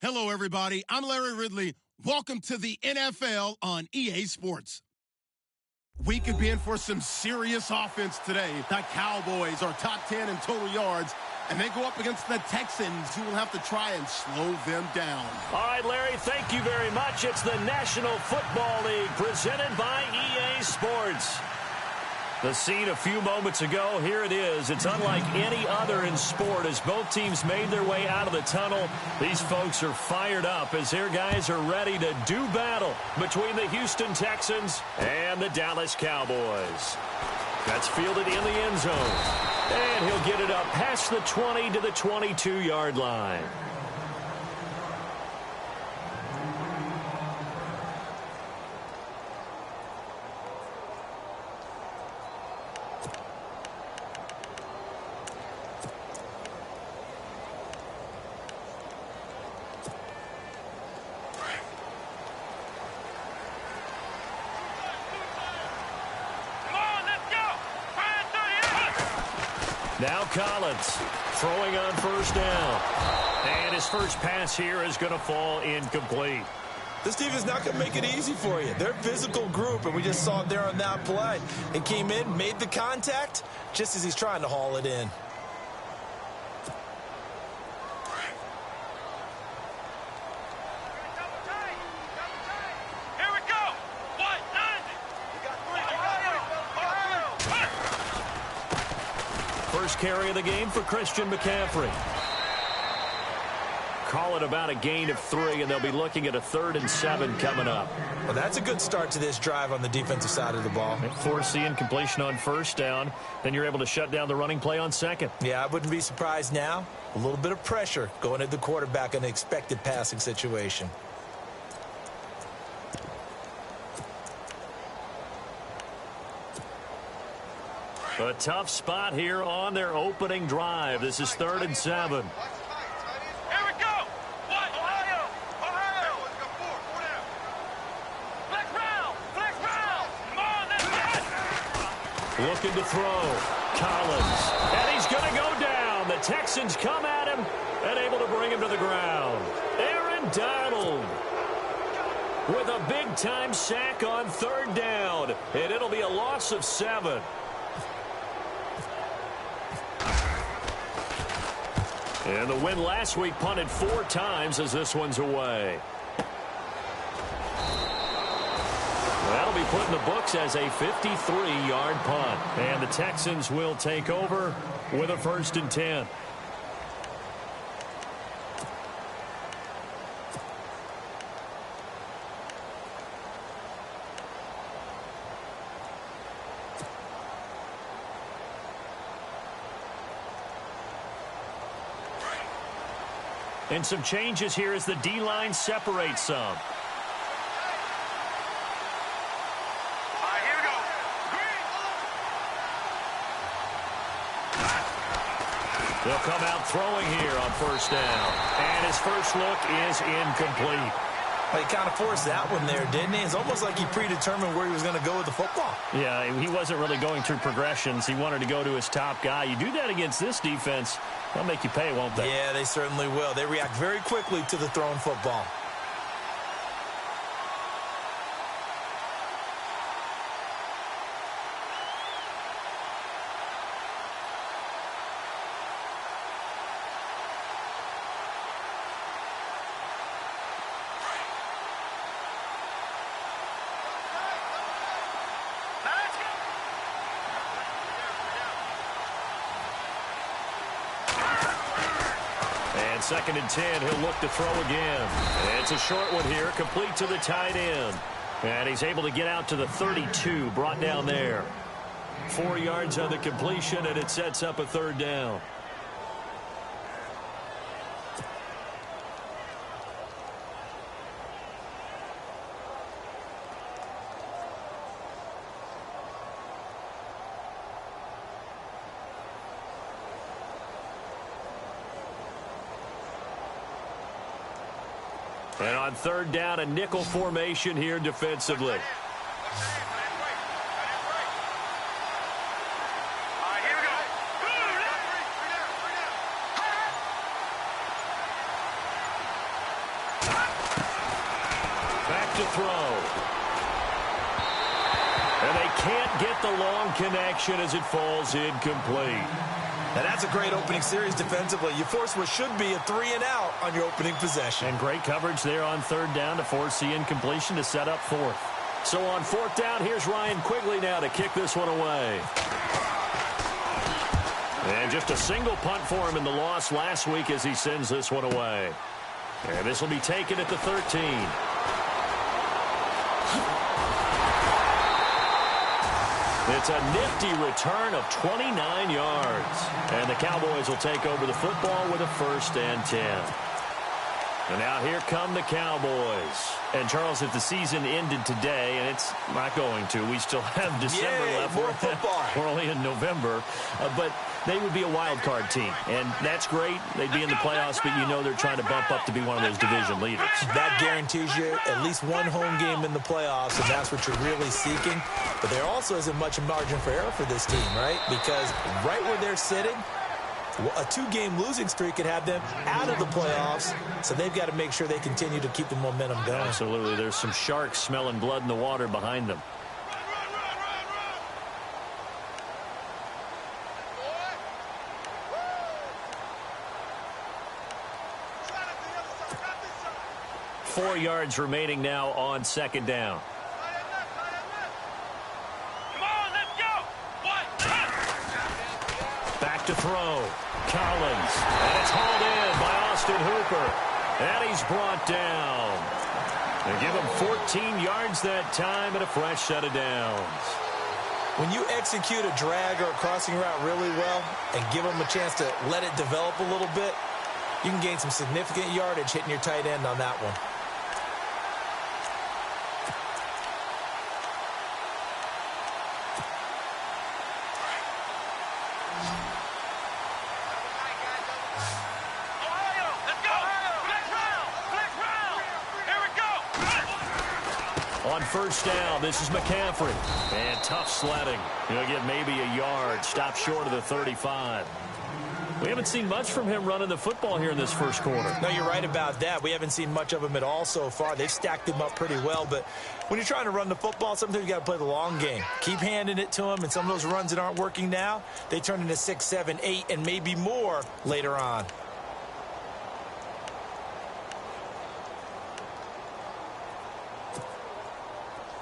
Hello, everybody. I'm Larry Ridley. Welcome to the NFL on EA Sports. We could be in for some serious offense today. The Cowboys are top 10 in total yards, and they go up against the Texans, who will have to try and slow them down. All right, Larry, thank you very much. It's the National Football League presented by EA Sports. The scene a few moments ago, here it is. It's unlike any other in sport as both teams made their way out of the tunnel. These folks are fired up as their guys are ready to do battle between the Houston Texans and the Dallas Cowboys. That's fielded in the end zone. And he'll get it up past the 20 to the 22-yard line. Now Collins throwing on first down. And his first pass here is going to fall incomplete. This team is not going to make it easy for you. They're a physical group, and we just saw it there on that play. It came in, made the contact, just as he's trying to haul it in. First carry of the game for Christian McCaffrey. Call it about a gain of 3, and they'll be looking at a 3rd and 7 coming up. Well, that's a good start to this drive on the defensive side of the ball. Forcing completion on first down, then you're able to shut down the running play on second. Yeah, I wouldn't be surprised now. A little bit of pressure going at the quarterback in an expected passing situation. A tough spot here on their opening drive. This is 3rd and 7. Here we go. Ohio. Let's go. Four down. Flex round. Come on, let's go. Looking to throw. Collins. And he's going to go down. The Texans come at him and able to bring him to the ground. Aaron Donald with a big-time sack on 3rd down. And it'll be a loss of 7. And the win last week punted 4 times as this one's away. That'll be put in the books as a 53-yard punt. And the Texans will take over with a 1st and 10. And some changes here as the D-line separates some. All right, here we go. They'll come out throwing here on first down. And his first look is incomplete. Well, he kind of forced that one there, didn't he? It's almost like he predetermined where he was going to go with the football. Yeah, he wasn't really going through progressions. He wanted to go to his top guy. You do that against this defense, they'll make you pay, won't they? Yeah, they certainly will. They react very quickly to the thrown football. And 2nd and 10, he'll look to throw again. It's a short one here, complete to the tight end. And he's able to get out to the 32, brought down there. 4 yards on the completion, and it sets up a 3rd down. And on 3rd down, a nickel formation here defensively. to throw. And they can't get the long connection as it falls incomplete. And that's a great opening series defensively. You force what should be a 3-and-out on your opening possession. And great coverage there on third down to force the incompletion to set up fourth. So on fourth down, here's Ryan Quigley now to kick this one away. And just a single punt for him in the loss last week as he sends this one away. And this will be taken at the 13. It's a nifty return of 29 yards. And the Cowboys will take over the football with a 1st and 10. And now here come the Cowboys. And, Charles, if the season ended today, and it's not going to, we still have December left. More football. We're only in November. But they would be a wild card team. And that's great. They'd be in the playoffs, but you know they're trying to bump up to be one of those division leaders. That guarantees you at least one home game in the playoffs, and that's what you're really seeking. But there also isn't much margin for error for this team, right? Because right where they're sitting, a 2-game losing streak could have them out of the playoffs, so they've got to make sure they continue to keep the momentum going. Absolutely. There's some sharks smelling blood in the water behind them. Run. 4 yards remaining now on second down. Back to throw. Collins. And it's hauled in by Austin Hooper. And he's brought down. They give him 14 yards that time and a fresh set of downs. When you execute a drag or a crossing route really well and give them a chance to let it develop a little bit, you can gain some significant yardage hitting your tight end on that one. On first down, this is McCaffrey. And tough sledding. He'll get maybe a yard. Stop short of the 35. We haven't seen much from him running the football here in this first quarter. No, you're right about that. We haven't seen much of him at all so far. They've stacked him up pretty well. But when you're trying to run the football, sometimes you got to play the long game. Keep handing it to him. And some of those runs that aren't working now, they turn into 6, 7, 8, and maybe more later on.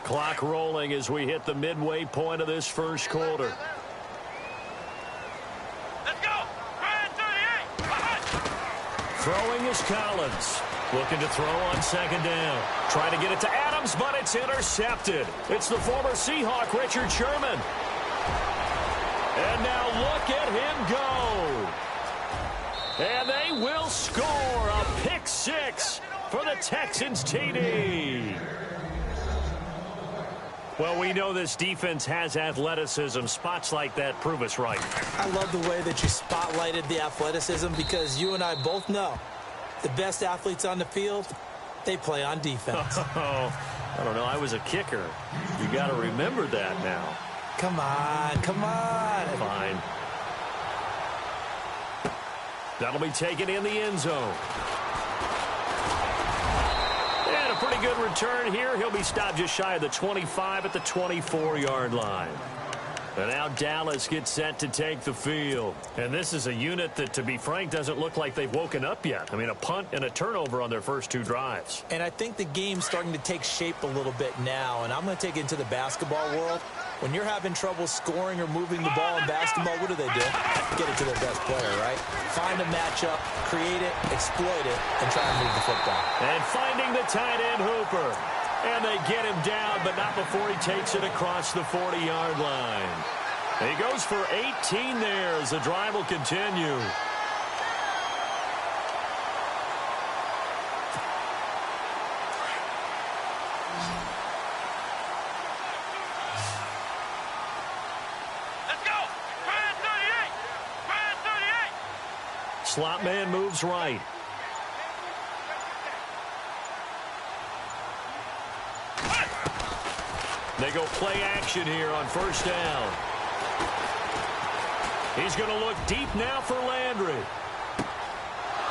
Clock rolling as we hit the midway point of this first quarter. Let's go! Ryan 38! Throwing is Collins. Looking to throw on second down. Trying to get it to Adams, but it's intercepted. It's the former Seahawk, Richard Sherman. And now look at him go. And they will score a pick six for the Texans TD. Well, we know this defense has athleticism. Spots like that prove us right. I love the way that you spotlighted the athleticism because you and I both know the best athletes on the field, they play on defense. Oh, I don't know. I was a kicker. You got to remember that now. Come on, come on. Fine. That'll be taken in the end zone. And a pretty good return here. He'll be stopped just shy of the 25 at the 24-yard line. And now Dallas gets set to take the field. And this is a unit that, to be frank, doesn't look like they've woken up yet. I mean, a punt and a turnover on their first two drives. And I think the game's starting to take shape a little bit now. And I'm going to take it into the basketball world. When you're having trouble scoring or moving the ball in basketball, what do? Get it to their best player, right? Find a matchup, create it, exploit it, and try and move the football. And finding the tight end, Hooper. And they get him down, but not before he takes it across the 40-yard line. He goes for 18 there as the drive will continue. Let's go! Ryan 38! Ryan 38! Slot man moves right. They go play action here on first down. He's going to look deep now for Landry.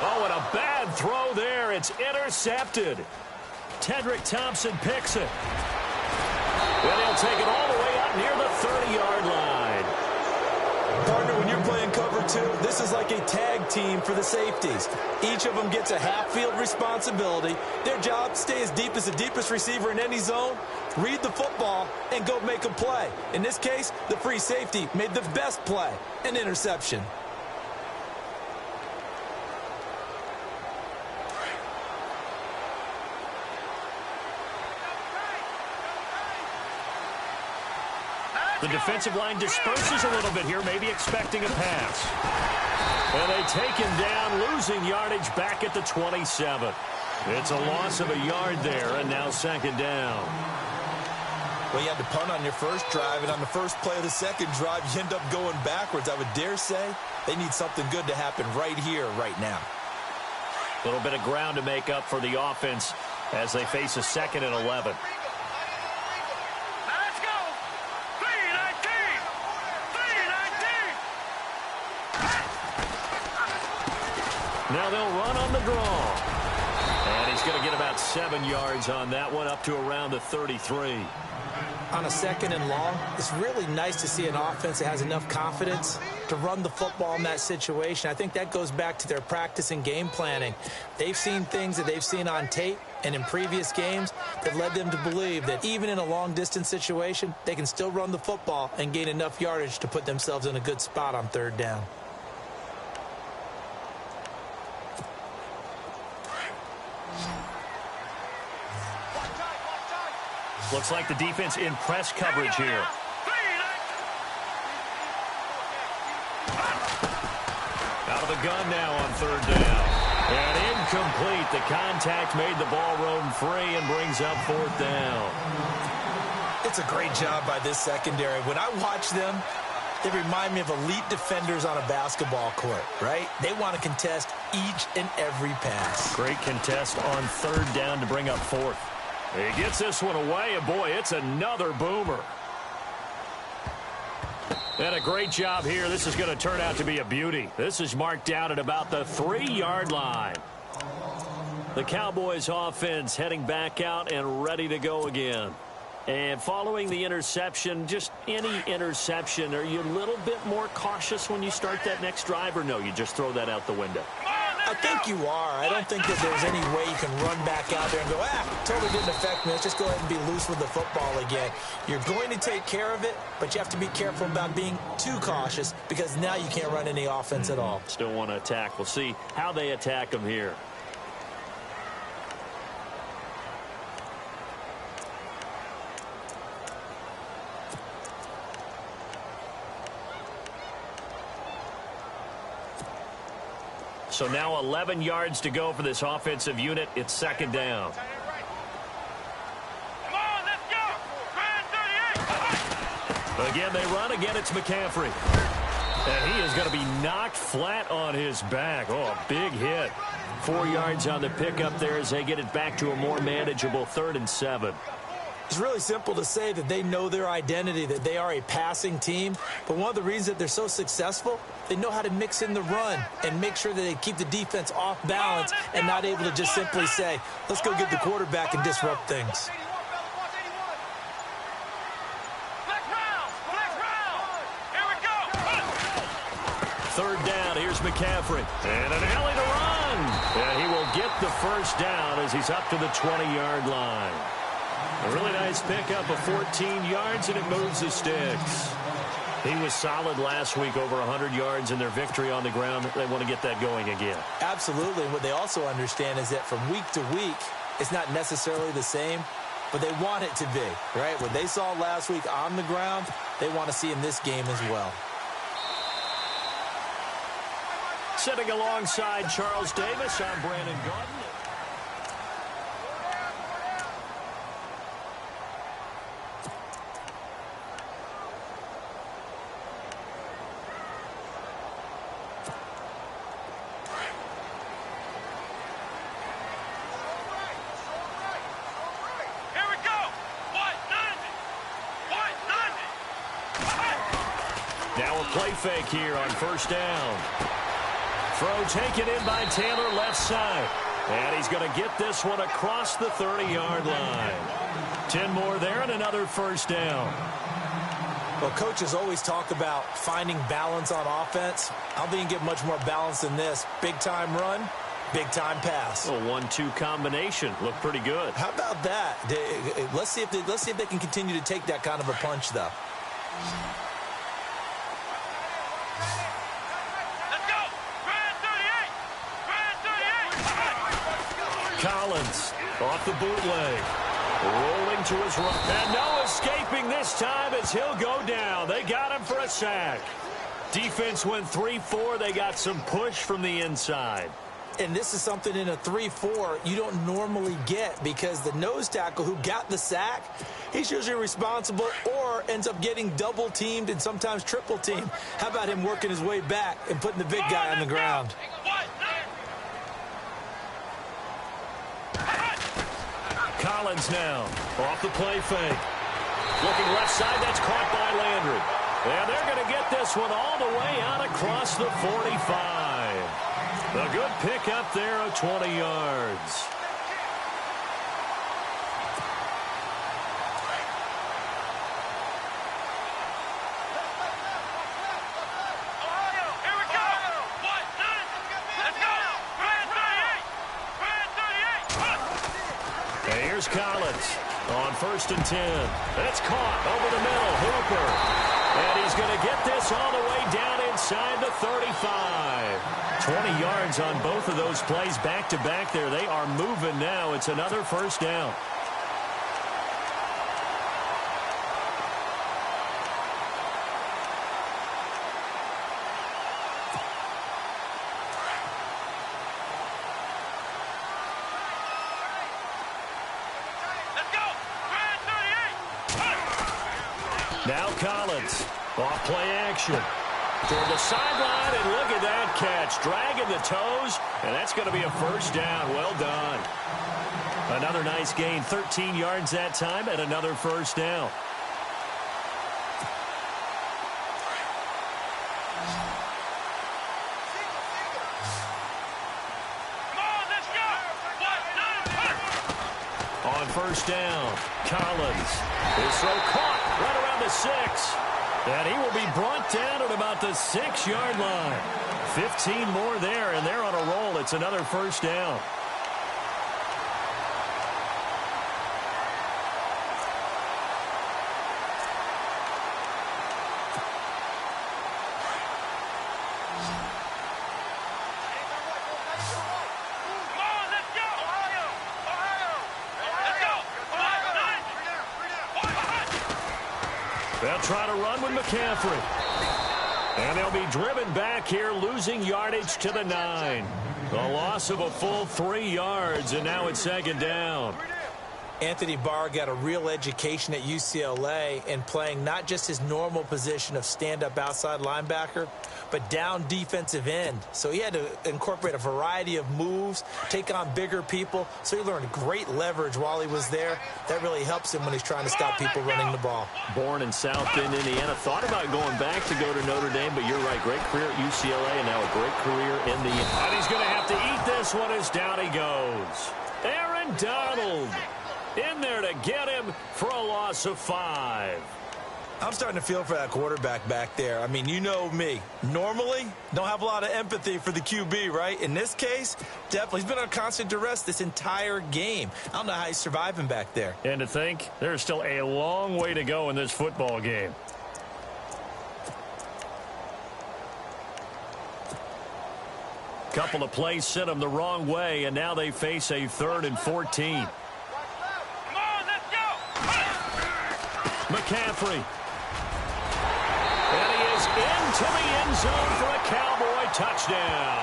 Oh, and a bad throw there. It's intercepted. Tedrick Thompson picks it. And he'll take it all the way up near the 30-yard line. Partner, when you're playing cover two, this is like a tag team for the safeties. Each of them gets a half-field responsibility. Their job, stay as deep as the deepest receiver in any zone, read the football, and go make a play. In this case, the free safety made the best play, an interception. The defensive line disperses a little bit here, maybe expecting a pass. And they take him down, losing yardage back at the 27. It's a loss of a yard there, and now second down. Well, you had to punt on your first drive, and on the first play of the second drive, you end up going backwards. I would dare say they need something good to happen right here, right now. A little bit of ground to make up for the offense as they face a 2nd and 11. Now they'll run on the draw. And he's going to get about 7 yards on that one, up to around the 33. On a 2nd and long, it's really nice to see an offense that has enough confidence to run the football in that situation. I think that goes back to their practice and game planning. They've seen things that they've seen on tape and in previous games that led them to believe that even in a long-distance situation, they can still run the football and gain enough yardage to put themselves in a good spot on 3rd down. Looks like the defense in press coverage here. Out of the gun now on 3rd down. And incomplete. The contact made the ball roam free and brings up 4th down. It's a great job by this secondary. When I watch them, they remind me of elite defenders on a basketball court, right? They want to contest each and every pass. Great contest on 3rd down to bring up 4th. He gets this one away, and boy, it's another boomer. And a great job here. This is going to turn out to be a beauty. This is marked out at about the 3-yard line. The Cowboys offense heading back out and ready to go again. And following the interception, just any interception, are you a little bit more cautious when you start that next drive, or no, you just throw that out the window? I think you are. I don't think that there's any way you can run back out there and go, totally didn't affect me. Let's just go ahead and be loose with the football again. You're going to take care of it, but you have to be careful about being too cautious because now you can't run any offense at all. Still want to attack. We'll see how they attack them here. So now 11 yards to go for this offensive unit. It's 2nd down. Come on, let's go. Again, they run. Again, it's McCaffrey. And he is going to be knocked flat on his back. Oh, a big hit. 4 yards on the pickup there as they get it back to a more manageable 3rd and 7. It's really simple to say that they know their identity, that they are a passing team. But one of the reasons that they're so successful, they know how to mix in the run and make sure that they keep the defense off balance and not able to just simply say, let's go get the quarterback and disrupt things. Here we go. 3rd down. Here's McCaffrey. And an alley to run. And he will get the 1st down as he's up to the 20-yard line. A really nice pickup of 14 yards, and it moves the sticks. He was solid last week, over 100 yards in their victory on the ground. They want to get that going again. Absolutely. And what they also understand is that from week to week, it's not necessarily the same, but they want it to be, right? What they saw last week on the ground, they want to see in this game as well. Sitting alongside Charles Davis, I'm Brandon Gordon. Now a play fake here on 1st down. Throw taken in by Taylor, left side. And he's going to get this one across the 30-yard line. 10 more there and another first down. Well, coaches always talk about finding balance on offense. I don't think you can get much more balance than this. Big-time run, big-time pass. A 1-2 combination. Looked pretty good. How about that? Let's see if they can continue to take that kind of a punch, though. Let's go. Brand 38. Brand 38. Collins off the bootleg. Rolling to his right. And no escaping this time as he'll go down. They got him for a sack. Defense went 3-4. They got some push from the inside. And this is something in a 3-4 you don't normally get because the nose tackle who got the sack, he's usually responsible or ends up getting double-teamed and sometimes triple-teamed. How about him working his way back and putting the big guy on the ground? Collins now off the play fake. Looking left side, that's caught by Landry. And they're going to get this one all the way out across the 45. A good pick up there of 20 yards. Here we go. Let's go. Brand 38. Brand 38. And here's Collins on 1st and 10. It's caught over the middle. Hooper. And he's going to get this all the way down inside the 35. 20 yards on both of those plays back-to-back there. They are moving now. It's another first down. Let's go. Brand 38. Now Collins off play action. Toward the sideline, and look at that catch. Dragging the toes, and that's going to be a first down. Well done. Another nice gain. 13 yards that time, and another first down. Come on, let's go. On first down, Collins is so caught right around the 6. And he will be brought down at about the 6-yard line. 15 more there, and they're on a roll. It's another first down. Come on, let's go. Ohio. Let's go. They'll try to run with McCaffrey. And they'll be driven back here, losing yardage to the 9. A loss of a full 3 yards, and now it's 2nd down. Anthony Barr got a real education at UCLA in playing not just his normal position of stand-up outside linebacker, but down defensive end. So he had to incorporate a variety of moves, take on bigger people. So he learned great leverage while he was there. That really helps him when he's trying to stop people running the ball. Born in South Bend, Indiana. Thought about going back to go to Notre Dame, but you're right. Great career at UCLA and now a great career in the... And he's going to have to eat this one as down he goes. Aaron Donald in there to get him for a loss of 5. I'm starting to feel for that quarterback back there. I mean, you know me. Normally, don't have a lot of empathy for the QB, right? In this case, definitely. He's been on constant duress this entire game. I don't know how he's surviving back there. And to think, there's still a long way to go in this football game. Couple of plays sent them the wrong way, and now they face a 3rd and 14. McCaffrey. And he is into the end zone for a Cowboy touchdown.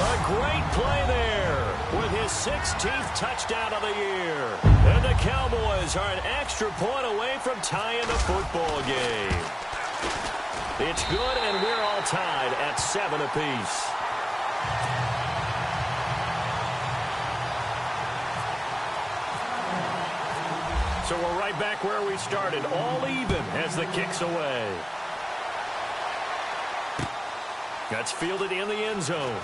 A great play there with his 16th touchdown of the year. And the Cowboys are an extra point away from tying the football game. It's good, and we're all tied at 7 apiece. So we're right back where we started, all even as the kick's away. That's fielded in the end zone.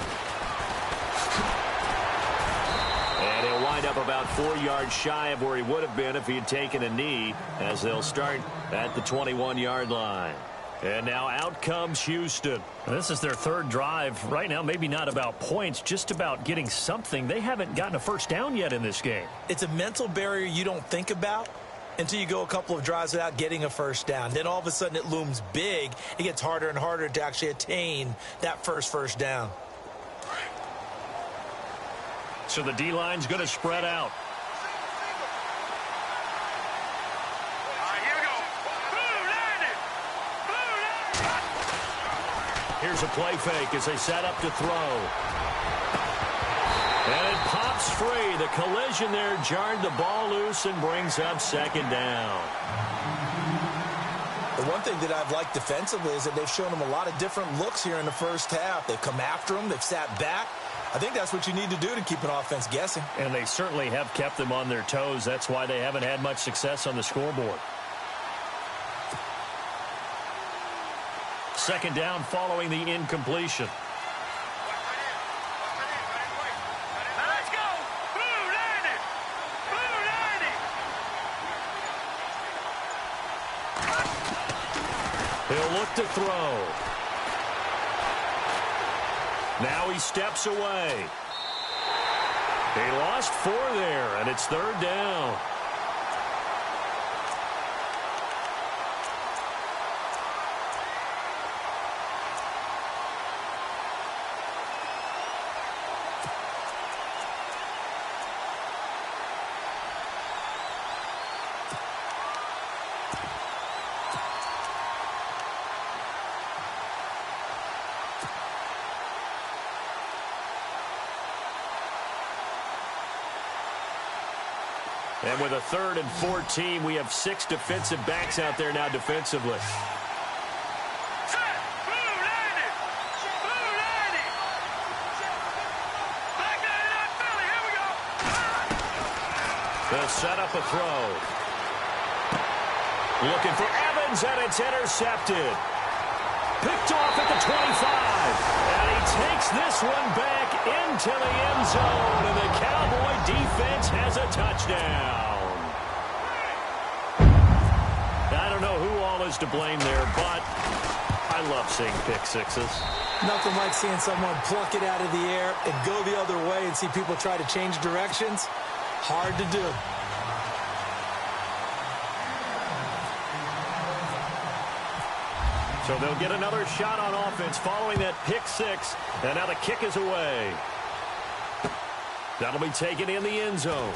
wind up about 4 yards shy of where he would have been if he had taken a knee, as they'll start at the 21-yard line. And now out comes Houston. This is their third drive. Right now, maybe not about points, just about getting something. They haven't gotten a first down yet in this game. It's a mental barrier you don't think about until you go a couple of drives without getting a first down. Then all of a sudden it looms big. It gets harder and harder to actually attain that first down. So the D-line's going to spread out. Here's a play fake as they set up to throw. And it pops free. The collision there jarred the ball loose and brings up second down. The one thing that I've liked defensively is that they've shown them a lot of different looks here in the first half. They've come after them. They've sat back. I think that's what you need to do to keep an offense guessing. And they certainly have kept them on their toes. That's why they haven't had much success on the scoreboard. Second down following the incompletion. Let's go! Blue landed! Blue landed! He'll look to throw. Now he steps away. He lost 4 there, and it's third down. And with a 3rd and 14, we have 6 defensive backs out there now defensively. Set! Blue landed! Blue landed! Back down Philly, here we go! They'll set up a throw. Looking for Evans, and it's intercepted. Picked off at the 25. And he takes this one back into the end zone. And the Cowboy defense has a touchdown. I don't know who all is to blame there, but I love seeing pick sixes. Nothing like seeing someone pluck it out of the air and go the other way and see people try to change directions. Hard to do. So they'll get another shot on offense following that pick six. And now the kick is away. That'll be taken in the end zone.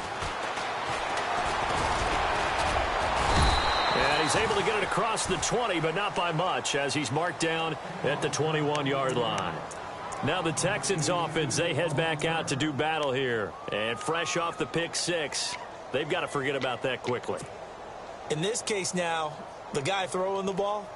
And he's able to get it across the 20, but not by much, as he's marked down at the 21-yard line. Now the Texans offense, they head back out to do battle here. And fresh off the pick six, they've got to forget about that quickly. In this case now, the guy throwing the ball,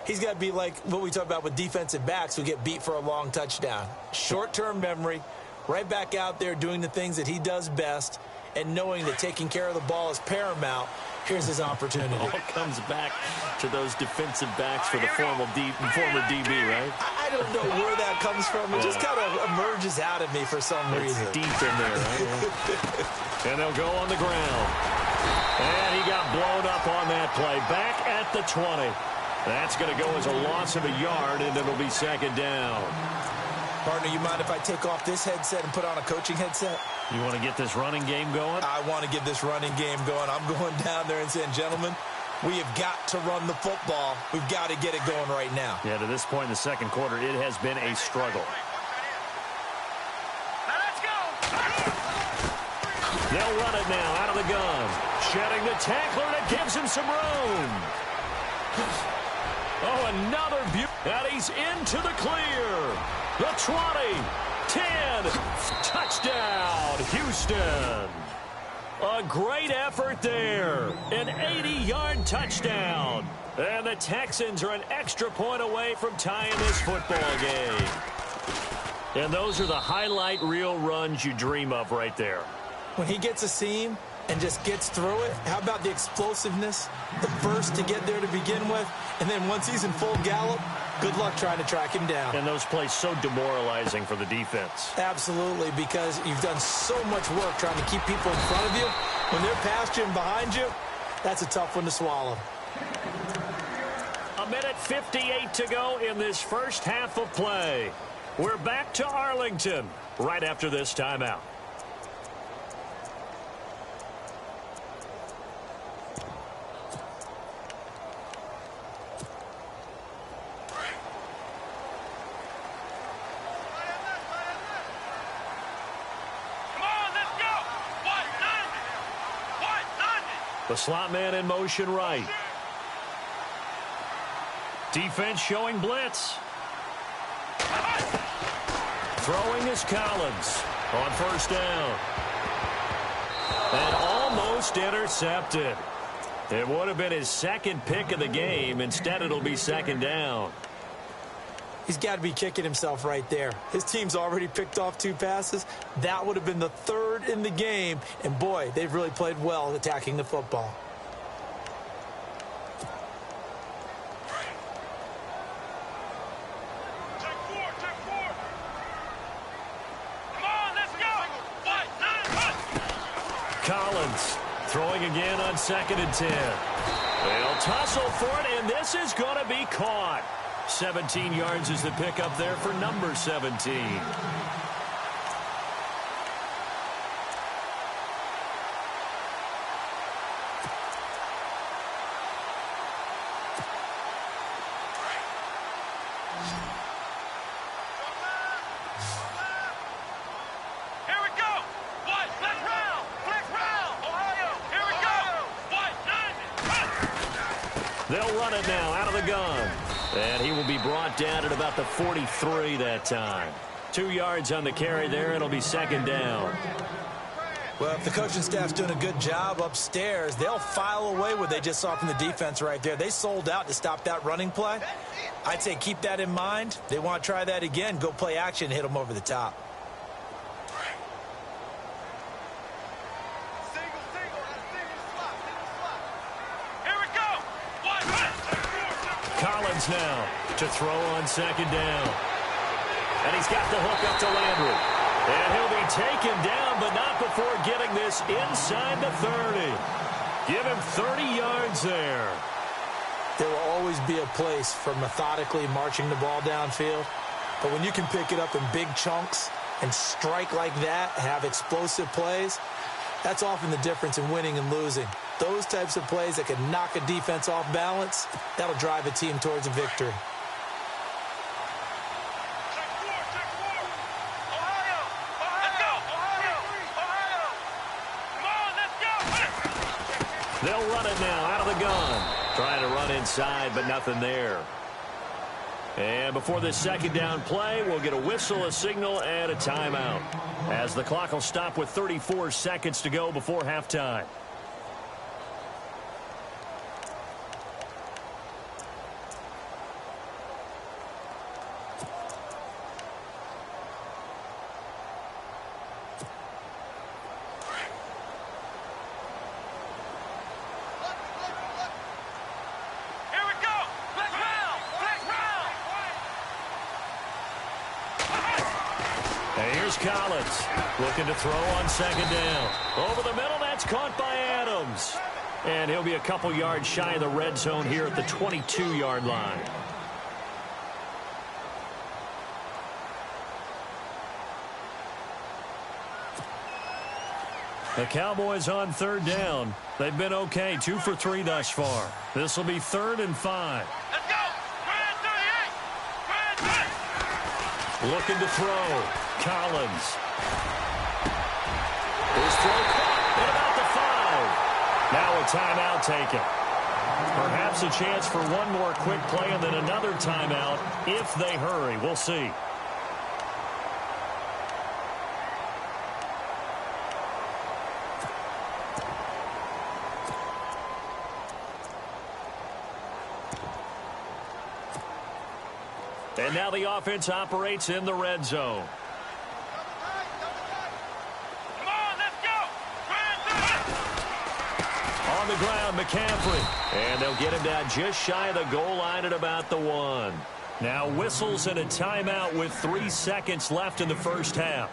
he's got to be like what we talk about with defensive backs who get beat for a long touchdown. Short-term memory, right back out there doing the things that he does best, and knowing that taking care of the ball is paramount. Here's his opportunity. All comes back to those defensive backs for the former DB, right? I don't know where that comes from. It just kind of emerges out of me for some reason. It's deep in there, right? And they'll go on the ground. And he got blown up on that play. Back at the 20. That's going to go as a loss of a yard, and it'll be second down. Partner, you mind if I take off this headset and put on a coaching headset? You want to get this running game going? I want to get this running game going. I'm going down there and saying, gentlemen, we have got to run the football. We've got to get it going right now. Yeah, to this point in the second quarter, it has been a struggle. Now let's go! They'll run it now out of the gun. Shedding the tackler, and it gives him some room. Oh, another beauty. And he's into the clear. The 20, 10, touchdown, Houston. A great effort there. An 80-yard touchdown. And the Texans are an extra point away from tying this football game. And those are the highlight reel runs you dream of right there. When he gets a seam and just gets through it, how about the explosiveness? The burst to get there to begin with, and then once he's in full gallop, Good luck trying to track him down. And those plays so demoralizing for the defense. Absolutely, because you've done so much work trying to keep people in front of you. When they're past you and behind you, that's a tough one to swallow. A minute 58 to go in this first half of play. We're back to Arlington right after this timeout. The slot man in motion right. Defense showing blitz. Throwing is Collins on first down. And almost intercepted. It would have been his second pick of the game. Instead, it'll be second down. He's got to be kicking himself right there. His team's already picked off 2 passes. That would have been the 3rd in the game. And, boy, they've really played well attacking the football. Collins throwing again on 2nd and 10. They'll tussle for it, and this is going to be caught. 17 yards is the pickup there for number 17. They'll run it now out of the gun. And he will be brought down at about the 43 that time. 2 yards on the carry there. It'll be second down. Well, if the coaching staff's doing a good job upstairs, they'll file away what they just saw from the defense right there. They sold out to stop that running play. I'd say keep that in mind. They want to try that again. Go play action, hit them over the top. Collins now to throw on second down. And he's got the hook up to Landry. And he'll be taken down, but not before getting this inside the 30. Give him 30 yards there. There will always be a place for methodically marching the ball downfield. But when you can pick it up in big chunks and strike like that, have explosive plays, that's often the difference in winning and losing. Those types of plays that can knock a defense off balance, that'll drive a team towards a victory. They'll run it now out of the gun. Trying to run inside, but nothing there. And before this second down play, we'll get a whistle, a signal, and a timeout, as the clock will stop with 34 seconds to go before halftime. Collins looking to throw on second down. Over the middle, that's caught by Adams. And he'll be a couple yards shy of the red zone here at the 22-yard line. The Cowboys on third down. They've been okay, 2 for 3 thus far. This will be 3rd and 5. Let's go! Looking to throw. Collins. His throw caught at about the 5. Now a timeout taken. Perhaps a chance for one more quick play and then another timeout if they hurry. We'll see. And now the offense operates in the red zone. Come on, let's go! On the ground, McCaffrey. And they'll get him down just shy of the goal line at about the 1. Now whistles and a timeout with 3 seconds left in the first half.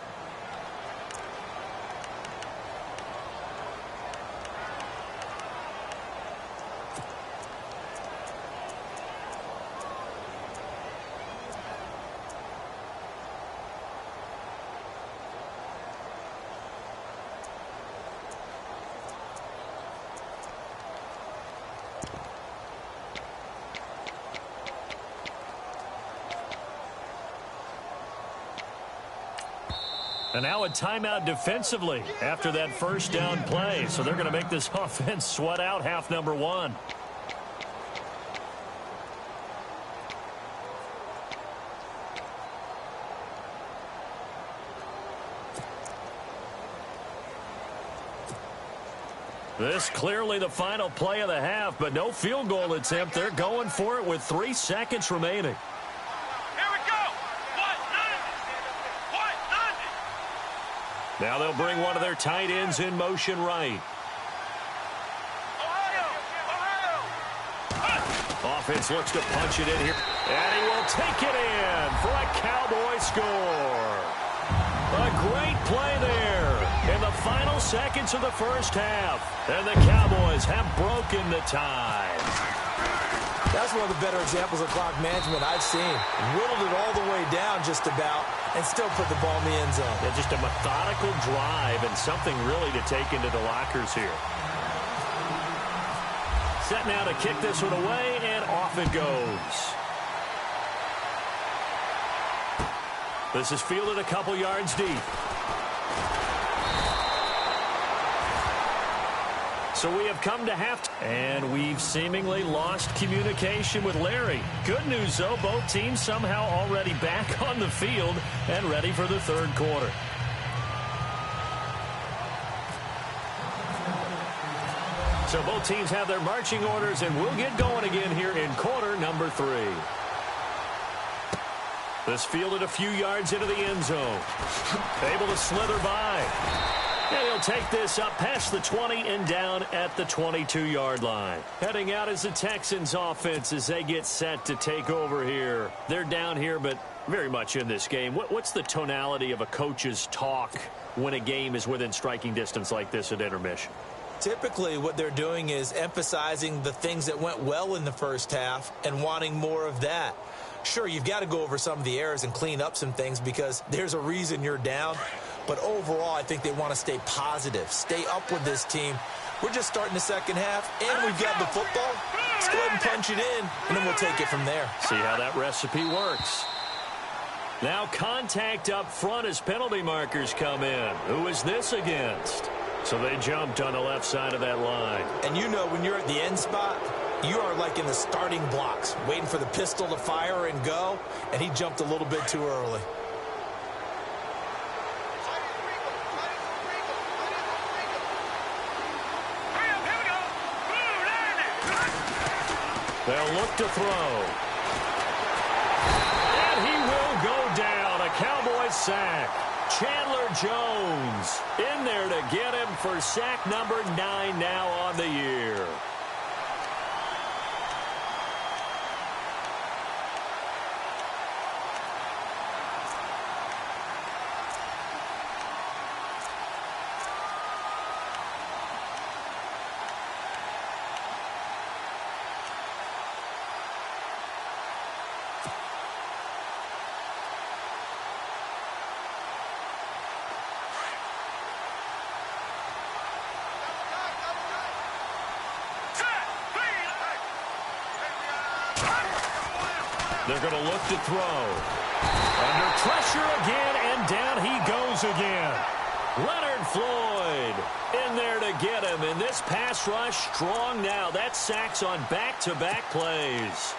And now a timeout defensively after that first down play. So they're going to make this offense sweat out half number one. This clearly the final play of the half, but no field goal attempt. They're going for it with 3 seconds remaining. Now they'll bring one of their tight ends in motion right. Offense looks to punch it in here. And he will take it in for a Cowboy score. A great play there in the final seconds of the first half. And the Cowboys have broken the tie. That's one of the better examples of clock management I've seen. Whittled it all the way down just about and still put the ball in the end zone. Yeah, just a methodical drive and something really to take into the lockers here. Set now to kick this one away, and off it goes. This is fielded a couple yards deep. So we have come to half, and we've seemingly lost communication with Larry. Good news, though, both teams somehow already back on the field and ready for the third quarter. So both teams have their marching orders, and we'll get going again here in quarter number 3. This fielded a few yards into the end zone. Able to slither by. And he'll take this up past the 20 and down at the 22-yard line. Heading out is the Texans offense as they get set to take over here. They're down here, but very much in this game. What's the tonality of a coach's talk when a game is within striking distance like this at intermission? Typically, what they're doing is emphasizing the things that went well in the first half and wanting more of that. Sure, you've got to go over some of the errors and clean up some things because there's a reason you're down. But overall, I think they want to stay positive, stay up with this team. We're just starting the second half, and we've got the football. Let's go ahead and punch it in, and then we'll take it from there. See how that recipe works. Now contact up front as penalty markers come in. Who is this against? So they jumped on the left side of that line. And you know when you're at the end spot, you are like in the starting blocks, waiting for the pistol to fire and go, and he jumped a little bit too early. They'll look to throw. And he will go down. A Cowboys sack. Chandler Jones in there to get him for sack number 9 now on the year. They're going to look to throw. Under pressure again, and down he goes again. Leonard Floyd in there to get him. And this pass rush strong now. That's sacks on back-to-back plays.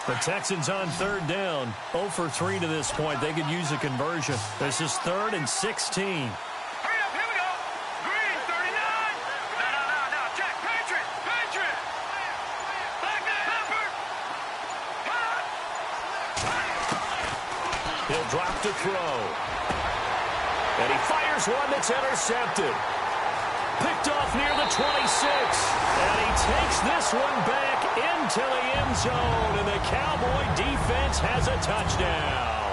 The Texans on third down. 0 for 3 to this point. They could use a conversion. This is 3rd and 16. He'll drop to throw. And he fires one that's intercepted. Picked off near the 26. And he takes this one back into the end zone. And the Cowboy defense has a touchdown.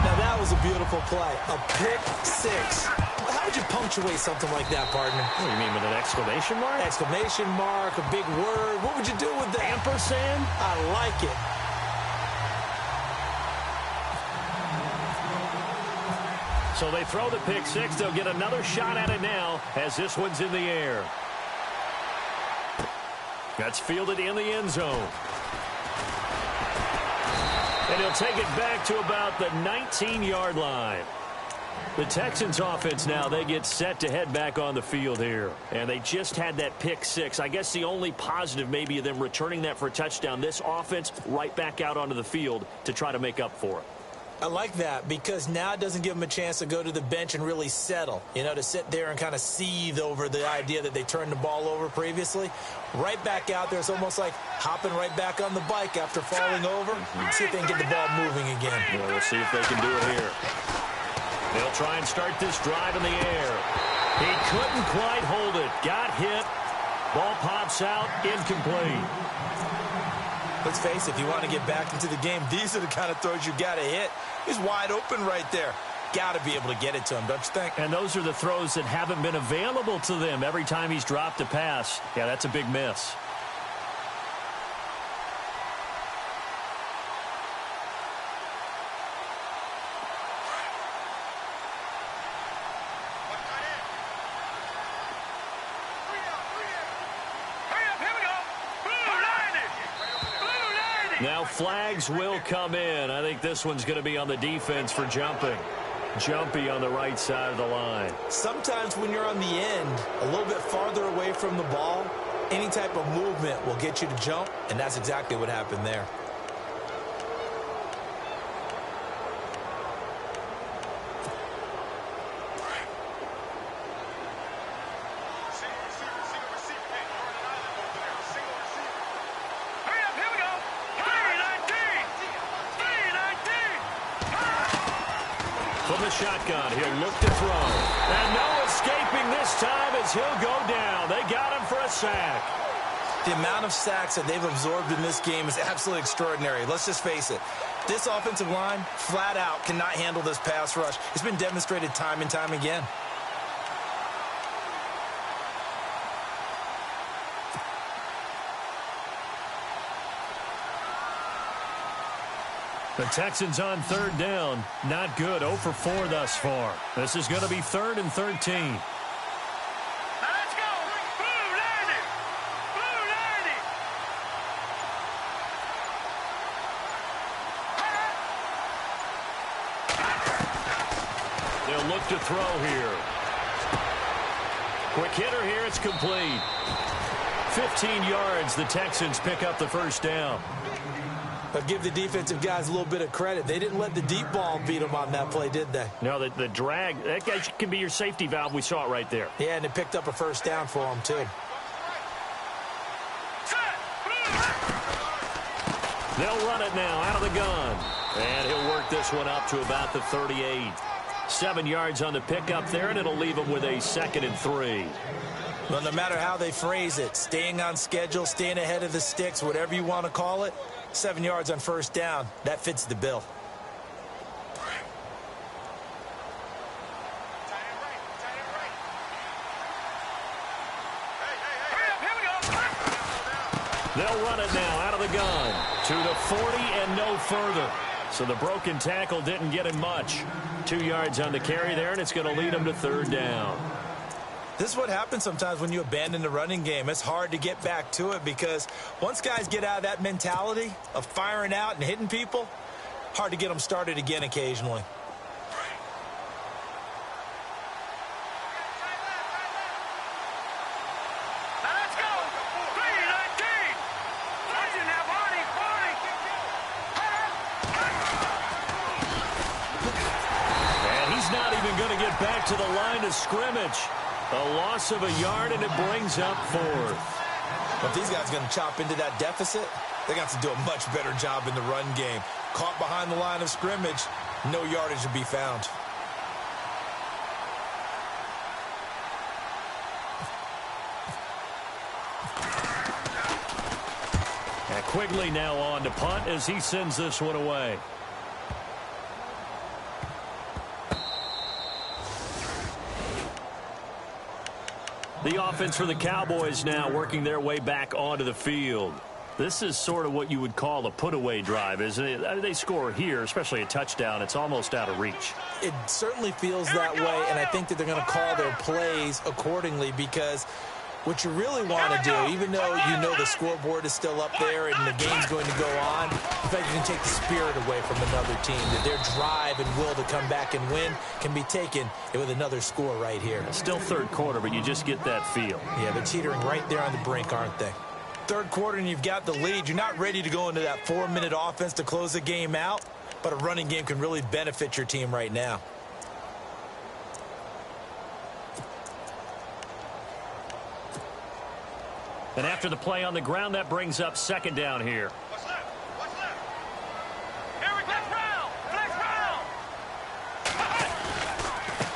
Now that was a beautiful play. A pick six. How would you punctuate something like that, partner? What do you mean, with an exclamation mark? Exclamation mark, a big word. What would you do with that? Ampersand? I like it. So they throw the pick six. They'll get another shot at it now as this one's in the air. That's fielded in the end zone. And he'll take it back to about the 19-yard line. The Texans offense now, they get set to head back on the field here. And they just had that pick six. I guess the only positive maybe of them returning that for a touchdown. This offense right back out onto the field to try to make up for it. I like that because now it doesn't give them a chance to go to the bench and really settle, to sit there and kind of seethe over the idea that they turned the ball over previously. Right back out there, it's almost like hopping right back on the bike after falling over. See if they can get the ball moving again. Well, we'll see if they can do it here. They'll try and start this drive in the air. He couldn't quite hold it. Got hit. Ball pops out. Incomplete. Let's face it, if you want to get back into the game, these are the kind of throws you got to hit. He's wide open right there. Got to be able to get it to him, don't you think? And those are the throws that haven't been available to them every time he's dropped a pass. Yeah, that's a big miss. Now flags will come in. I think this one's going to be on the defense for jumping. Jumpy on the right side of the line. Sometimes when you're on the end, a little bit farther away from the ball, any type of movement will get you to jump, and that's exactly what happened there. From the shotgun, he'll look to throw. And no escaping this time as he'll go down. They got him for a sack. The amount of sacks that they've absorbed in this game is absolutely extraordinary. Let's just face it. This offensive line, flat out, cannot handle this pass rush. It's been demonstrated time and time again. The Texans on third down. Not good. 0 for 4 thus far. This is going to be 3rd and 13. Now let's go. Blue landing. Blue landing. They'll look to throw here. Quick hitter here. It's complete. 15 yards. The Texans pick up the first down. But give the defensive guys a little bit of credit. They didn't let the deep ball beat them on that play, did they? No, the drag, that guy can be your safety valve. We saw it right there. Yeah, and it picked up a first down for them, too. They'll run it now out of the gun. And he'll work this one up to about the 38. 7 yards on the pickup there, and it'll leave him with a 2nd and 3. Well, no matter how they phrase it, staying on schedule, staying ahead of the sticks, whatever you want to call it, 7 yards on first down, that fits the bill. They'll run it now out of the gun to the 40 and no further. So the broken tackle didn't get him much. 2 yards on the carry there, and it's going to lead him to 3rd down. This is what happens sometimes when you abandon the running game. It's hard to get back to it because once guys get out of that mentality of firing out and hitting people, hard to get them started again occasionally. Now let's go. 3-19. Watching that body. And he's not even going to get back to the line of scrimmage. A loss of a yard, and it brings up 4th. But if these guys are going to chop into that deficit, they got to do a much better job in the run game. Caught behind the line of scrimmage, no yardage to be found. Quigley now on to punt as he sends this one away. The offense for the Cowboys now working their way back onto the field. This is sort of what you would call a put-away drive, isn't it? I mean, they score here, especially a touchdown. It's almost out of reach. It certainly feels that way, and I think that they're going to call their plays accordingly, because what you really want to do, even though you know the scoreboard is still up there and the game's going to go on, in fact, you can take the spirit away from another team, that their drive and will to come back and win can be taken with another score right here. Still third quarter, but you just get that feel. Yeah, they're teetering right there on the brink, aren't they? Third quarter and you've got the lead. You're not ready to go into that 4-minute offense to close the game out, but a running game can really benefit your team right now. And after the play on the ground, that brings up second down here. What's left? What's left? Here we go. Next round.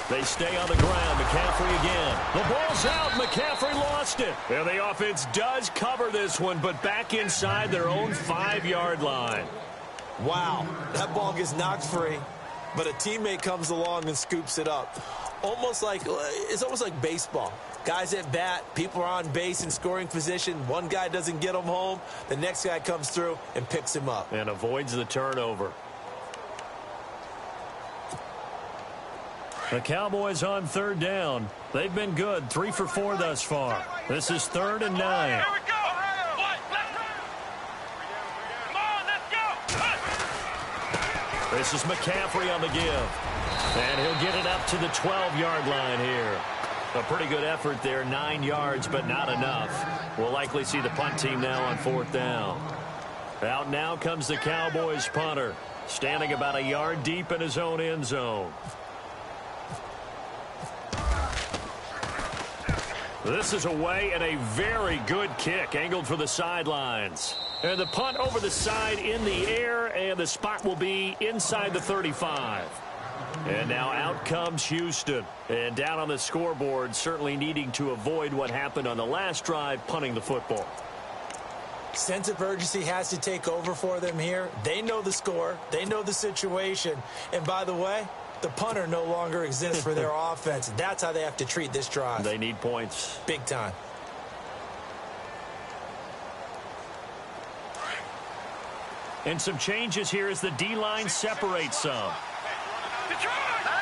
They stay on the ground. McCaffrey again. The ball's out. McCaffrey lost it. And the offense does cover this one, but back inside their own 5-yard line. Wow, that ball gets knocked free, but a teammate comes along and scoops it up. It's almost like baseball. Guys at bat, people are on base in scoring position. One guy doesn't get him home. The next guy comes through and picks him up. And avoids the turnover. The Cowboys on third down. They've been good, 3 for 4 thus far. This is 3rd and 9. Here we go. Come on, let's go. This is McCaffrey on the give. And he'll get it up to the 12-yard line here. A pretty good effort there, 9 yards, but not enough. We'll likely see the punt team now on 4th down. Out now comes the Cowboys punter, standing about a yard deep in his own end zone. This is away and a very good kick, angled for the sidelines. And the punt over the side in the air, and the spot will be inside the 35. And now out comes Houston. And down on the scoreboard, certainly needing to avoid what happened on the last drive, punting the football. Sense of urgency has to take over for them here. They know the score. They know the situation. And by the way, the punter no longer exists for their offense. That's how they have to treat this drive. They need points. Big time. And some changes here as the D-line separates some. Detroit!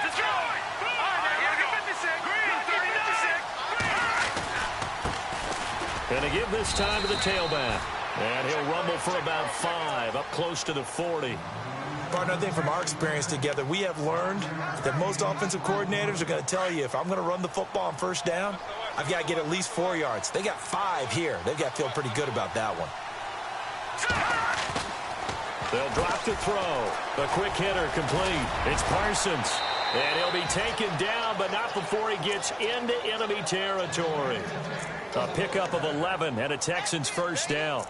Detroit! Here we go. 56. Green, 56. Going to give this time to the tailback. And he'll rumble for about 5, up close to the 40. Partner, I think from our experience together, we have learned that most offensive coordinators are going to tell you, if I'm going to run the football on first down, I've got to get at least 4 yards. They got 5 here. They've got to feel pretty good about that one. They'll drop to throw. A quick hitter complete. It's Parsons. And he'll be taken down, but not before he gets into enemy territory. A pickup of 11 and a Texans first down.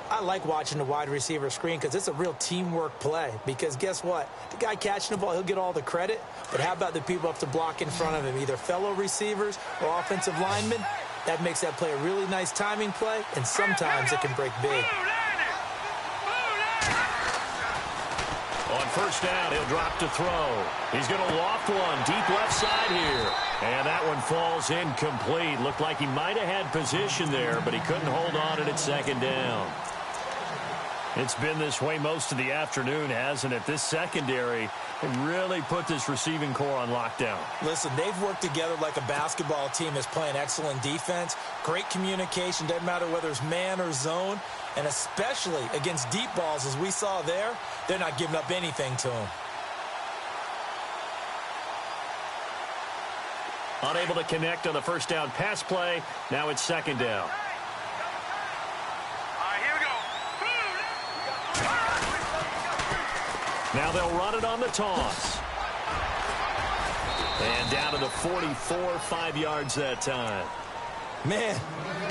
I like watching the wide receiver screen because it's a real teamwork play. Because guess what? The guy catching the ball, he'll get all the credit. But how about the people up to block in front of him, either fellow receivers or offensive linemen? That makes that play a really nice timing play, and sometimes it can break big. On first down, he'll drop to throw. He's going to loft one deep left side here. And that one falls incomplete. Looked like he might have had position there, but he couldn't hold on at second down. It's been this way most of the afternoon, hasn't it? This secondary really put this receiving core on lockdown. Listen, they've worked together like a basketball team that's playing excellent defense. Great communication, doesn't matter whether it's man or zone. And especially against deep balls, as we saw there, they're not giving up anything to them. Unable to connect on the first down pass play. Now it's second down. Now they'll run it on the toss. And down to the 44, 5 yards that time. Man,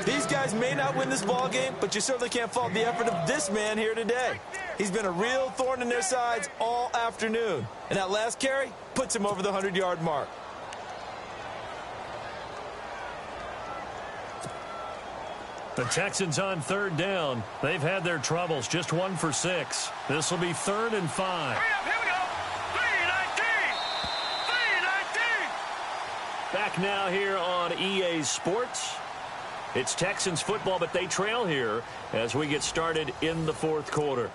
these guys may not win this ball game, but you certainly can't fault the effort of this man here today. He's been a real thorn in their sides all afternoon. And that last carry puts him over the 100-yard mark. The Texans on third down. They've had their troubles, just 1 for 6. This will be 3rd and 5. Hurry up, here we go. 319. 319. Back now here on EA Sports. It's Texans football, but they trail here as we get started in the 4th quarter.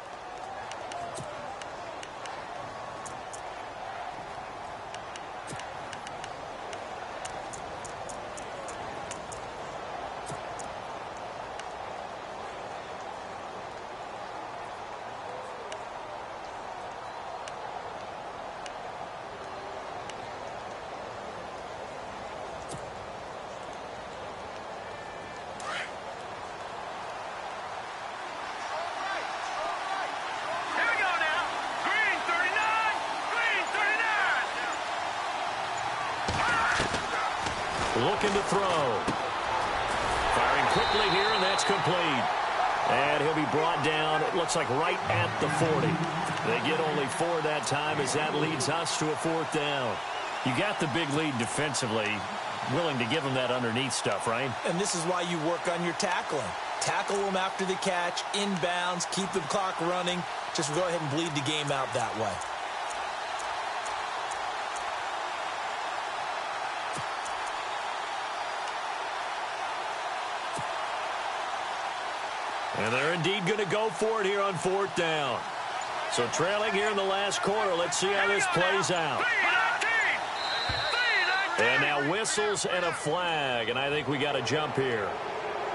Looking to throw. Firing quickly here, and that's complete. And he'll be brought down, it looks like right at the 40. They get only 4 that time as that leads us to a 4th down. You got the big lead defensively. Willing to give them that underneath stuff, right? And this is why you work on your tackling. Tackle them after the catch, inbounds, keep the clock running. Just go ahead and bleed the game out that way. And they're indeed going to go for it here on 4th down. So trailing here in the last quarter. Let's see how this plays out. And now whistles and a flag. And I think we got a jump here.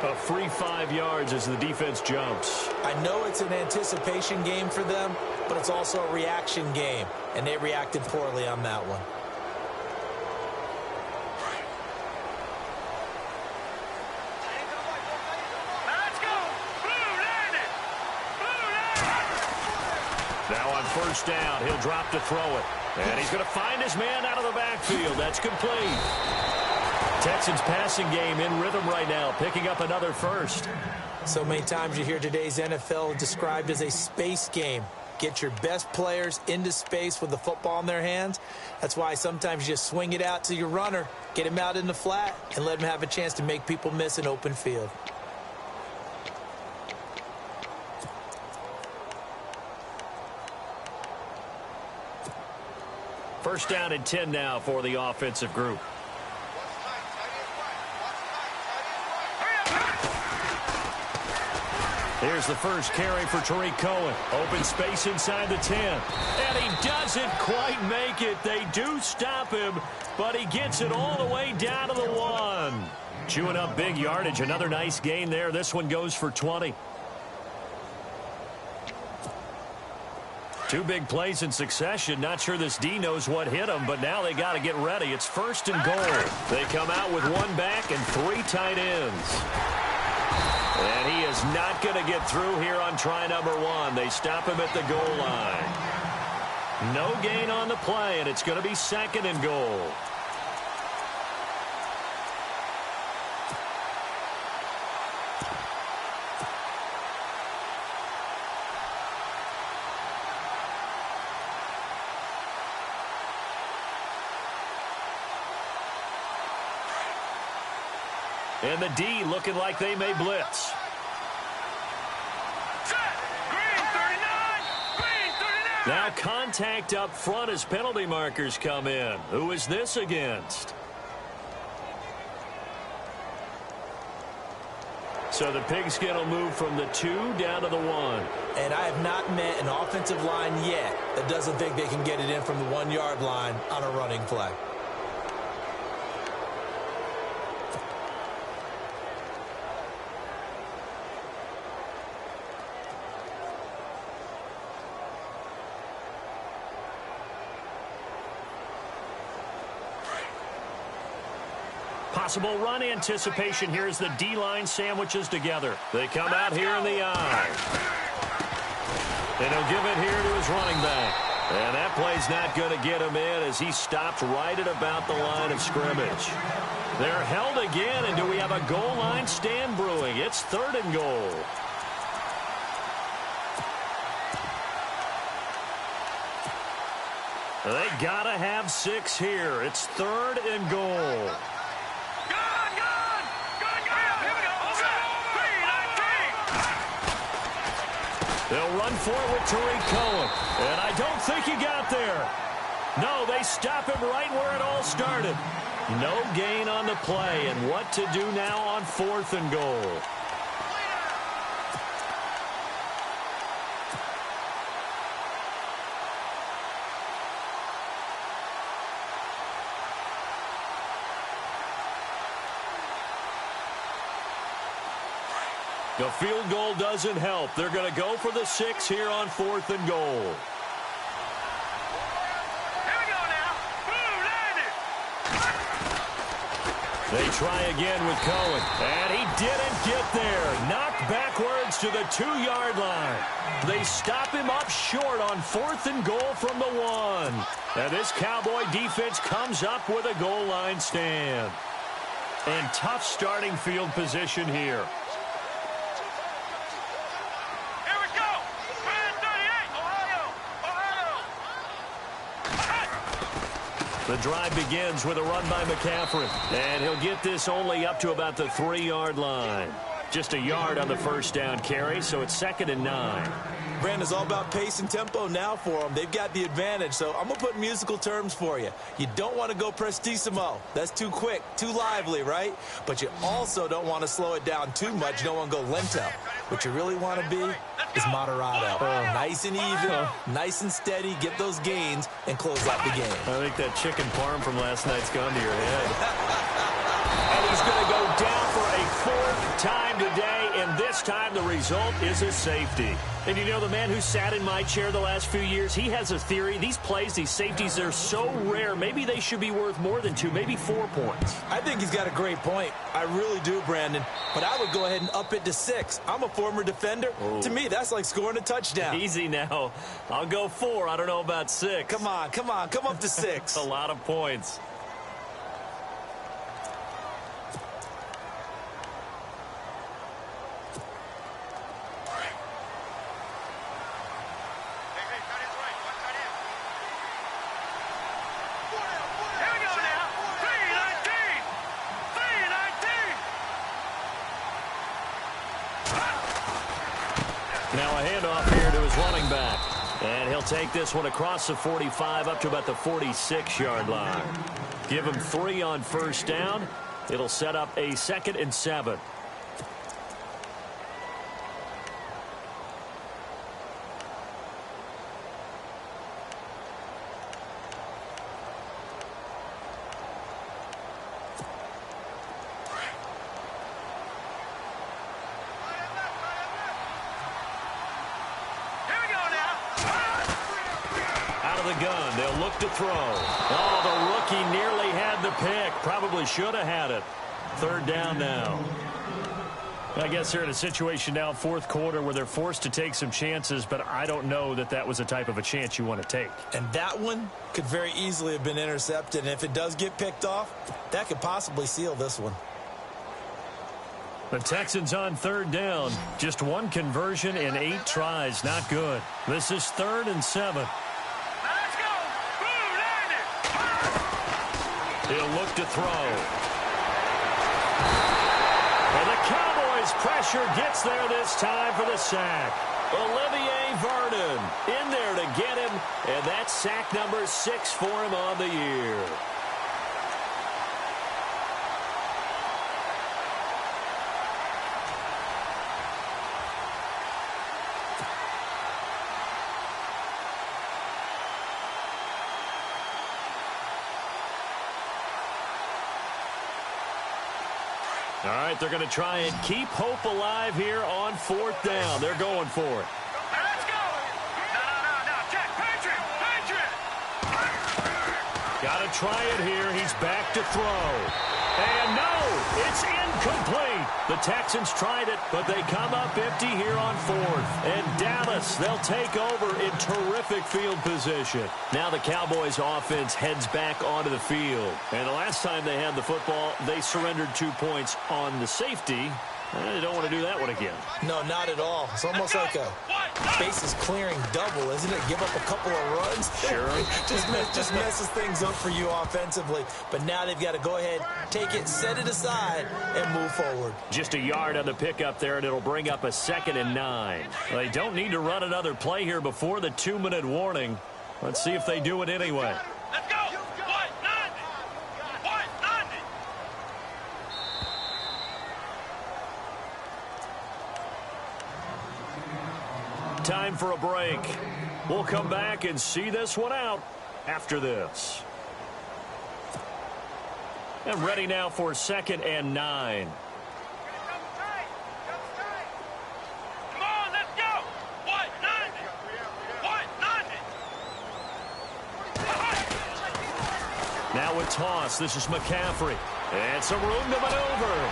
A free 5 yards as the defense jumps. I know it's an anticipation game for them, but it's also a reaction game. And they reacted poorly on that one. Now on 1st down, he'll drop to throw it. And he's going to find his man out of the backfield. That's complete. Texans passing game in rhythm right now, picking up another 1st. So many times you hear today's NFL described as a space game. Get your best players into space with the football in their hands. That's why sometimes you just swing it out to your runner, get him out in the flat, and let him have a chance to make people miss an open field. First down and 10 now for the offensive group. Here's the first carry for Tariq Cohen. Open space inside the 10. And he doesn't quite make it. They do stop him, but he gets it all the way down to the 1. Chewing up big yardage. Another nice gain there. This one goes for 20. 2 big plays in succession. Not sure this D knows what hit him, but now they got to get ready. It's 1st and goal. They come out with 1 back and 3 tight ends. And he is not going to get through here on try number 1. They stop him at the goal line. No gain on the play, and it's going to be 2nd and goal. And the D looking like they may blitz. Now contact up front as penalty markers come in. Who is this against? So the pigskin will move from the 2 down to the 1. And I have not met an offensive line yet that doesn't think they can get it in from the 1-yard line on a running play. Possible run anticipation here as the D-line sandwiches together. They come out here in the I. And he'll give it here to his running back. And that play's not going to get him in as he stopped right at about the line of scrimmage. They're held again, and do we have a goal line stand brewing? It's 3rd and goal. They got to have 6 here. It's 3rd and goal. run for it with Tariq Cohen. And I don't think he got there. No, they stop him right where it all started. No gain on the play, and what to do now on 4th and goal. The field goal doesn't help. They're going to go for the 6 here on 4th and goal. They try again with Cohen, and he didn't get there. Knocked backwards to the 2-yard line. They stop him up short on 4th and goal from the 1. And this Cowboy defense comes up with a goal line stand. And tough starting field position here. The drive begins with a run by McCaffrey, and he'll get this only up to about the 3-yard line. Just a yard on the first down carry, so it's 2nd and 9. Brandon, it's all about pace and tempo now for them. They've got the advantage, so I'm going to put musical terms for you. You don't want to go prestissimo. That's too quick, too lively, right? But you also don't want to slow it down too much. You don't want to go lento. What you really want to be is moderado. Nice and even, nice and steady, get those gains, and close out the game. I think that chicken parm from last night's gone to your head. And he's going to go down for a 4th time today, and this time the result is a safety. And you know, the man who sat in my chair the last few years, he has a theory. These plays, these safeties, they're so rare. Maybe they should be worth more than 2, maybe 4 points. I think he's got a great point. I really do, Brandon. But I would go ahead and up it to 6. I'm a former defender. Ooh. To me, that's like scoring a touchdown. Easy now. I'll go 4. I don't know about 6. Come on. Come up to 6. A lot of points. Now a handoff here to his running back. And he'll take this one across the 45 up to about the 46-yard line. Give him 3 on first down. It'll set up a 2nd and 7. Gun. They'll look to throw. Oh, the rookie nearly had the pick. Probably should have had it. 3rd down now. I guess they're in a situation now, 4th quarter, where they're forced to take some chances, but I don't know that that was the type of a chance you want to take. And that one could very easily have been intercepted. And if it does get picked off, that could possibly seal this one. The Texans on 3rd down. Just 1 conversion in 8 tries. Not good. This is 3rd and 7. He'll look to throw. And the Cowboys' pressure gets there this time for the sack. Olivier Vernon in there to get him, and that's sack number 6 for him on the year. All right, they're going to try and keep hope alive here on 4th down. They're going for it. Let's go! No, check, Patriot! Got to try it here. He's back to throw. And no, it's incomplete. The Texans tried it, but they come up empty here on 4th. And Dallas, they'll take over in terrific field position. Now the Cowboys offense heads back onto the field. And the last time they had the football, they surrendered 2 points on the safety. They don't want to do that one again. No, not at all. It's almost like a bases clearing double, isn't it? Give up a couple of runs. Sure. just messes things up for you offensively. But now they've got to go ahead, take it, set it aside, and move forward. Just a yard on the pickup there, and it'll bring up a 2nd and 9. Well, they don't need to run another play here before the 2-minute warning. Let's see if they do it anyway. Let's go. Time for a break. We'll come back and see this one out after this. And ready now for 2nd and 9. Come on, let's go. Now with toss, this is McCaffrey. And some room to maneuver.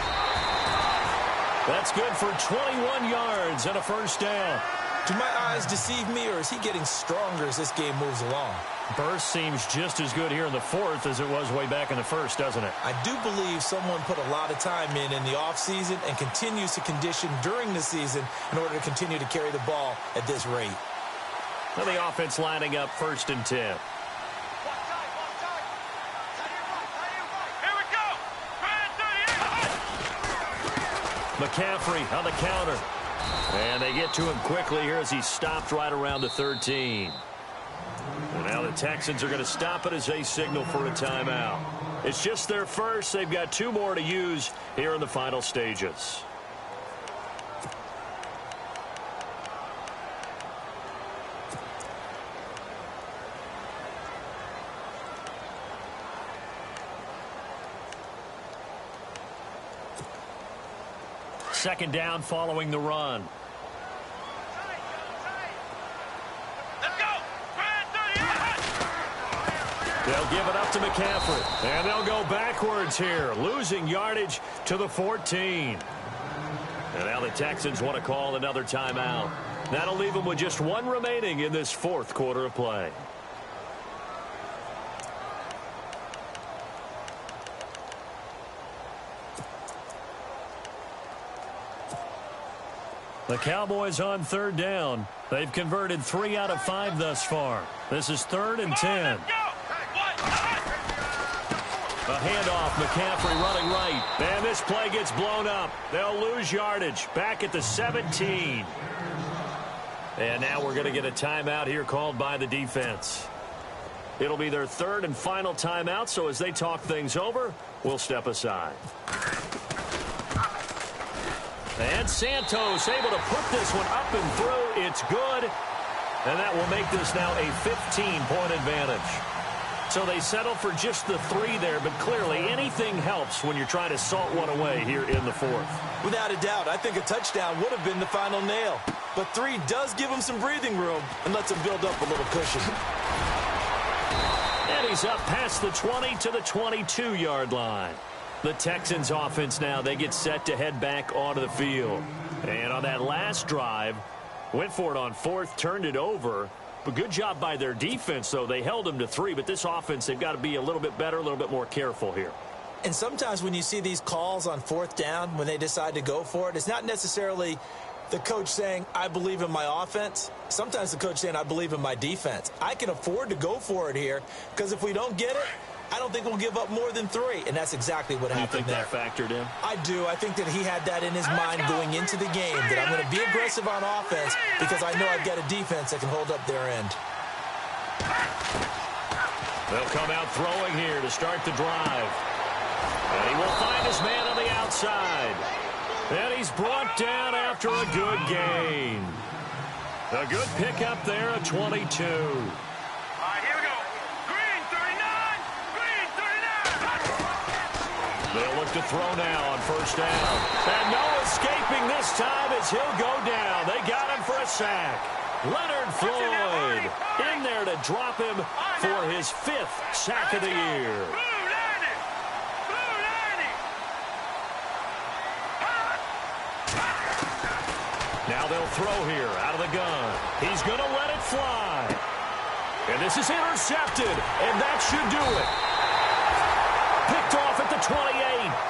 That's good for 21 yards and a first down. Do my eyes deceive me, or is he getting stronger as this game moves along? Burst seems just as good here in the 4th as it was way back in the 1st, doesn't it? I do believe someone put a lot of time in the offseason and continues to condition during the season in order to continue to carry the ball at this rate. Well, the offense lining up 1st and 10. Here we go. McCaffrey on the counter. And they get to him quickly here as he stopped right around the 13. And now the Texans are going to stop it as they signal for a timeout. It's just their first. They've got 2 more to use here in the final stages. Second down following the run. Let's go. They'll give it up to McCaffrey. And they'll go backwards here, losing yardage to the 14. And now the Texans want to call another timeout. That'll leave them with just 1 remaining in this 4th quarter of play. The Cowboys on 3rd down. They've converted 3 out of 5 thus far. This is 3rd and 10. A handoff, McCaffrey running right. And this play gets blown up. They'll lose yardage. Back at the 17. And now we're going to get a timeout here called by the defense. It'll be their 3rd and final timeout, so as they talk things over, we'll step aside. And Santos able to put this one up and through. It's good. And that will make this now a 15-point advantage. So they settle for just the 3 there, but clearly anything helps when you're trying to salt one away here in the 4th. Without a doubt, I think a touchdown would have been the final nail. But 3 does give him some breathing room and lets him build up a little cushion. And he's up past the 20 to the 22-yard line. The Texans offense now, they get set to head back onto the field. And on that last drive, went for it on 4th, turned it over. But good job by their defense, though. They held them to 3, but this offense, they've got to be a little bit better, a little bit more careful here. And sometimes when you see these calls on 4th down, when they decide to go for it, it's not necessarily the coach saying, I believe in my offense. Sometimes the coach saying, I believe in my defense. I can afford to go for it here because if we don't get it, I don't think we'll give up more than 3, and that's exactly what happened there. You think that factored in? I do. I think that he had that in his mind going into the game, that I'm going to be aggressive on offense because I know I've got a defense that can hold up their end. They'll come out throwing here to start the drive. And he will find his man on the outside. And he's brought down after a good gain. A good pickup there at 22. They'll look to throw now on 1st down. And no escaping this time as he'll go down. They got him for a sack. Leonard Floyd in there to drop him for his 5th sack of the year. Now they'll throw here out of the gun. He's going to let it fly. And this is intercepted. And that should do it. Picked off at the 28.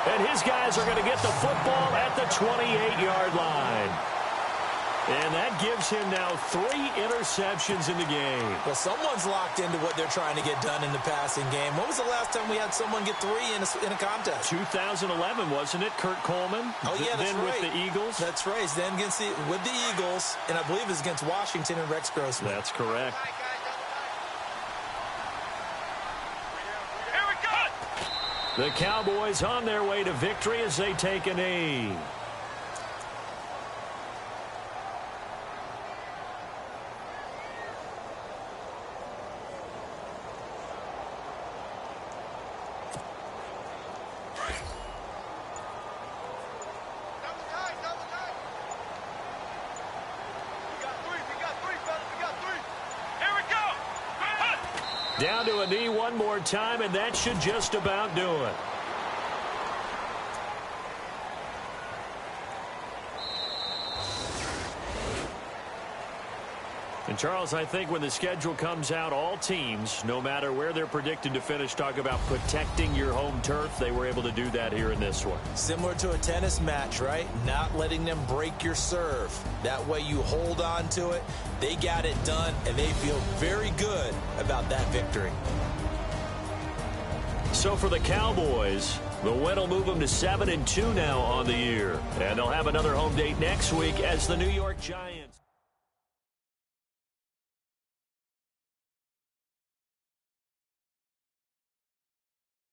And his guys are going to get the football at the 28-yard line. And that gives him now 3 interceptions in the game. Well, someone's locked into what they're trying to get done in the passing game. When was the last time we had someone get 3 in a contest? 2011, wasn't it? Kurt Coleman? Oh, yeah, that's then right. with the Eagles? That's right. Then with the Eagles, and I believe it was against Washington and Rex Grossman. That's correct. Here we go. The Cowboys on their way to victory as they take a knee. Down to a knee one more time, and that should just about do it. And, Charles, I think when the schedule comes out, all teams, no matter where they're predicted to finish, talk about protecting your home turf. They were able to do that here in this one. Similar to a tennis match, right? Not letting them break your serve. That way you hold on to it. They got it done, and they feel very good about that victory. So for the Cowboys, the win will move them to 7-2 now on the year. And they'll have another home date next week as the New York Giants.